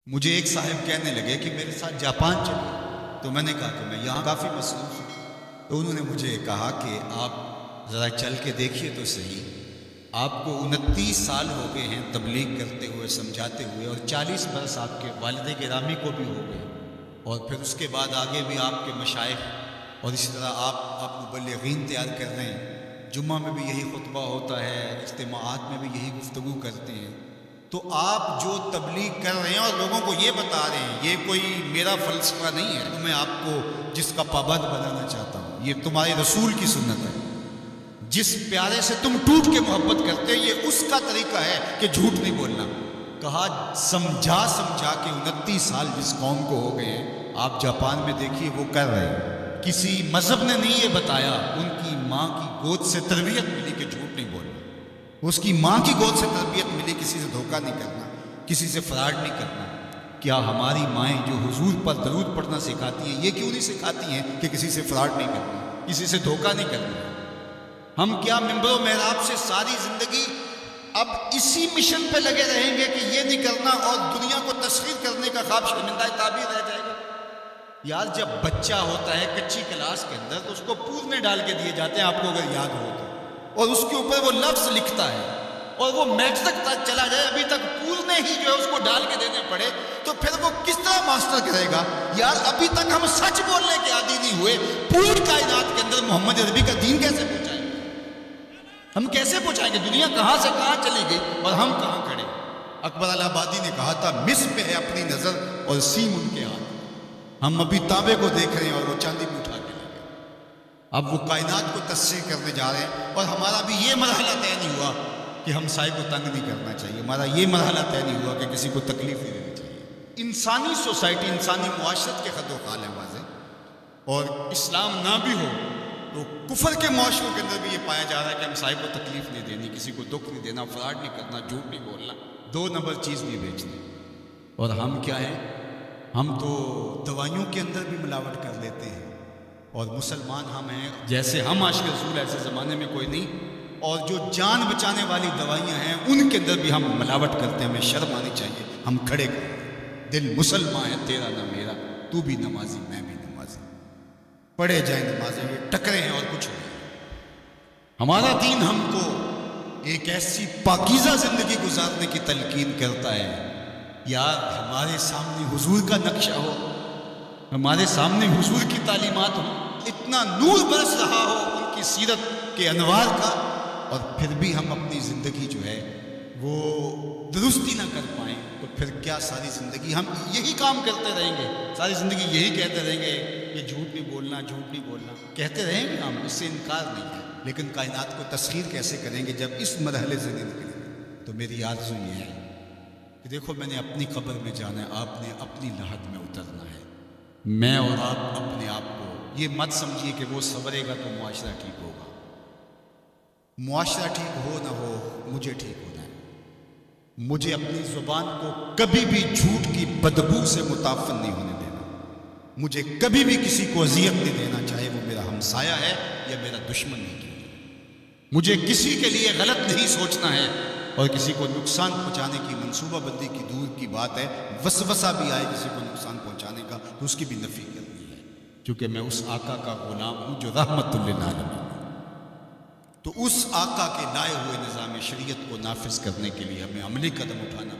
مجھے ایک صاحب کہنے لگے کہ میرے ساتھ جاپان چلے، تو میں نے کہا کہ میں یہاں کافی مصروف ہوں۔ تو انہوں نے مجھے کہا کہ آپ ذرا چل کے دیکھیے تو صحیح، آپ کو 29 سال ہو گئے ہیں تبلیغ کرتے ہوئے، سمجھاتے ہوئے، اور 40 برس آپ کے والد گرامی کو بھی ہو گئے، اور پھر اس کے بعد آگے بھی آپ کے مشائخ اور اسی طرح آپ مبلغین تیار کر رہے ہیں، جمعہ میں بھی یہی خطبہ ہوتا ہے، اجتماعات میں بھی یہی گفتگو کرتے ہیں، تو آپ جو تبلیغ کر رہے ہیں اور لوگوں کو یہ بتا رہے ہیں، یہ کوئی میرا فلسفہ نہیں ہے، میں آپ کو جس کا پابند بنانا چاہتا ہوں، یہ تمہارے رسول کی سنت ہے، جس پیارے سے تم ٹوٹ کے محبت کرتے ہیں، یہ اس کا طریقہ ہے کہ جھوٹ نہیں بولنا۔ کہا سمجھا کے 29 سال جس قوم کو ہو گئے ہیں، آپ جاپان میں دیکھیے وہ کر رہے ہیں، کسی مذہب نے نہیں یہ بتایا، ان کی ماں کی گود سے تربیت ملی کہ جھوٹ نہیں بولنا، اس کی ماں کی گود سے تربیت ملی کسی سے دھوکہ نہیں کرنا، کسی سے فراڈ نہیں کرنا۔ کیا ہماری مائیں جو حضور پر درود پڑھنا سکھاتی ہیں، یہ کیوں نہیں سکھاتی ہیں کہ کسی سے فراڈ نہیں کرنا، کسی سے دھوکہ نہیں کرنا؟ ہم کیا منبر و محراب سے ساری زندگی اب اسی مشن پہ لگے رہیں گے کہ یہ نہیں کرنا، اور دنیا کو تسخیر کرنے کا خواب شرمندہ تعبیر رہ جائے گا؟ یار جب بچہ ہوتا ہے کچی کلاس کے اندر، تو اس کو پورنے ڈال کے دیے جاتے ہیں، آپ کو اگر یاد ہو تو، اور اس کے اوپر وہ لفظ لکھتا ہے، اور وہ میٹرک تک چلا جائے، ابھی تک پورنے ہی جو ہے اس کو ڈال کے دینے پڑے، تو پھر وہ کس طرح ماسٹر کرے گا؟ یار ابھی تک ہم سچ بولنے کے عادی نہیں ہوئے، پوری کائنات کے اندر محمد عربی کا دین کیسے پہنچائیں گے؟ ہم کیسے پہنچائیں گے؟ دنیا کہاں سے کہاں چلی گئی اور ہم کہاں کھڑے؟ اکبر الہ آبادی نے کہا تھا، مس پہ ہے اپنی نظر اور سیم ان کے ہاتھ۔ ہم ابھی تانبے کو دیکھ رہے ہیں اور وہ چاندی میں اٹھا کے لے گئے۔ اب وہ کائنات کو تصحیح کرنے جا رہے ہیں، اور ہمارا بھی یہ مرحلہ طے نہیں ہوا کہ ہم سائے کو تنگ نہیں کرنا چاہیے، ہمارا یہ مرحلہ طے نہیں ہوا کہ کسی کو تکلیف نہیں دینی چاہیے۔ انسانی سوسائٹی، انسانی معاشرت کے خط و خال ہے واضح، اور اسلام نہ بھی ہو تو کفر کے معاشروں کے اندر بھی یہ پایا جا رہا ہے کہ ہم سائے کو تکلیف نہیں دینی، کسی کو دکھ نہیں دینا، فراڈ نہیں کرنا، جھوٹ نہیں بولنا، 2 نمبر چیز نہیں بیچنی۔ اور ہم کیا ہیں؟ ہم تو دوائیوں کے اندر بھی ملاوٹ کر لیتے ہیں، اور مسلمان ہم ہیں جیسے ہم عاشق رسول ایسے زمانے میں کوئی نہیں، اور جو جان بچانے والی دوائیاں ہیں ان کے اندر بھی ہم ملاوٹ کرتے ہیں۔ ہمیں شرم آنی چاہیے، ہم کھڑے کریں، دل مسلمان ہے تیرا نہ میرا، تو بھی نمازی میں بھی نمازی، پڑھے جائیں نمازیں، یہ ٹکرے ہیں اور کچھ نہیں۔ ہمارا دین ہم کو ایک ایسی پاکیزہ زندگی گزارنے کی تلقین کرتا ہے۔ یار ہمارے سامنے حضور کا نقشہ ہو، ہمارے سامنے حضور کی تعلیمات ہو، اتنا نور برس رہا ہو ان کی سیرت کے انوار کا، اور پھر بھی ہم اپنی زندگی جو ہے وہ درستی نہ کر پائیں، تو پھر کیا ساری زندگی ہم یہی کام کرتے رہیں گے؟ ساری زندگی یہی کہتے رہیں گے کہ جھوٹ نہیں بولنا، جھوٹ نہیں بولنا، کہتے رہیں گے ہم، اس سے انکار نہیں ہے، لیکن کائنات کو تسخیر کیسے کریں گے جب اس مرحلے سے نہیں نکلیں گے؟ تو میری آرزو یہ ہے کہ دیکھو، میں نے اپنی قبر میں جانا ہے، آپ نے اپنی لحد میں اترنا ہے۔ میں اور آپ اپنے آپ کو یہ مت سمجھیے کہ وہ سنورے گا تو معاشرہ ٹھیک ہوگا۔ معاشرہ ٹھیک ہو نہ ہو، مجھے ٹھیک ہونا ہے۔ مجھے اپنی زبان کو کبھی بھی جھوٹ کی بدبو سے متعفن نہیں ہونے دینا، مجھے کبھی بھی کسی کو اذیت نہیں دینا، چاہے وہ میرا ہمسایہ ہے یا میرا دشمن ہے۔ مجھے کسی کے لیے غلط نہیں سوچنا ہے، اور کسی کو نقصان پہنچانے کی منصوبہ بندی کی دور کی بات ہے، وسوسہ بھی آئے کسی کو نقصان پہنچانے کا تو اس کی بھی نفی کرنی ہے، کیونکہ میں اس آقا کا غلام ہوں جو رحمت للعالمین ہے۔ تو اس آقا کے لائے ہوئے نظام شریعت کو نافذ کرنے کے لیے ہمیں عملی قدم اٹھانا